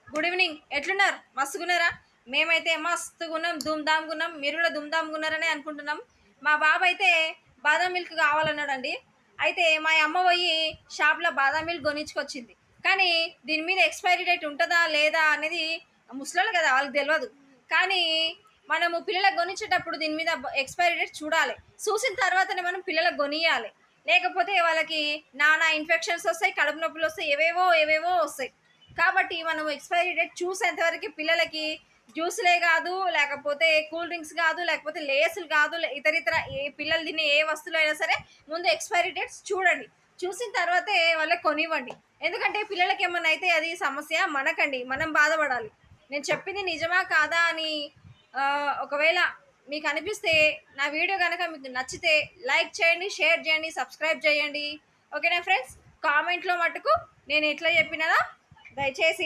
Good evening. ఎట్లున్నారు? మస్తుగున్నారా? మేమైతే మస్తుగున్నాం, ధూమ్‌ధామ్‌గున్నాం. మీరు కూడా ధూమ్‌ధామ్‌గున్నారనే అనుకుంటున్నాం. మా బాబైతే బాదం మిల్క్ కావాలన్నాడండి. అయితే మా అమ్మ పోయి షాప్‌లో బాదం మిల్క్ కొనిచ్చుకొచ్చింది. కానీ దీని మీద ఎక్స్‌పైరీ డేట్ ఉంటదా? లేదా? అనేది ముసలోళ్ళు కదా! వాళ్ళకి తెలవదు. కానీ మనము పిల్లలకు కొనిచ్చేటప్పుడు దీని మీద ఎక్స్‌పైరీ డేట్ చూడాలి. చూసిన తర్వాతనే మనం పిల్లలకు కొనియాలి. లేకపోతే వాళ్ళకి నానా ఇన్ఫెక్షన్స్ వస్తాయి, కడుపు నొప్పులొస్తాయి, ఏవేవో వస్తాయి. కాబట్టి మనం ఎక్స్‌పైరీ డేట్ చూసేంత వరకి పిల్లలకి జ్యూస్‌లే గాదు, లేకపోతే కూల్ డ్రింక్స్ గాదు, లేకపోతే లేసులు గాదు, ఇతరితర ఏ పిల్లలు తినే ఏ వస్తువులైనా సరే ముందు ఎక్స్‌పైరీ డేట్స్ చూడండి. చూసిన తర్వాతే వాళ్ళకి కొనివ్వండి. ఎందుకంటే పిల్లలకేమన్నా అయితే అది సమస్య మనకండి. మనం బాధపడాలి. నేను చెప్పింది నిజమా? కాదా? అని ఒకవేళ మీకనిపిస్తే నా వీడియో గనక మీకు నచ్చితే లైక్ చేయండి, షేర్ చేయండి, సబ్స్క్రైబ్ చేయండి. ఓకేనా ఫ్రెండ్స్? కామెంట్‌లో మటుకు నేను ఎట్లా చెప్పినానో దయచేసి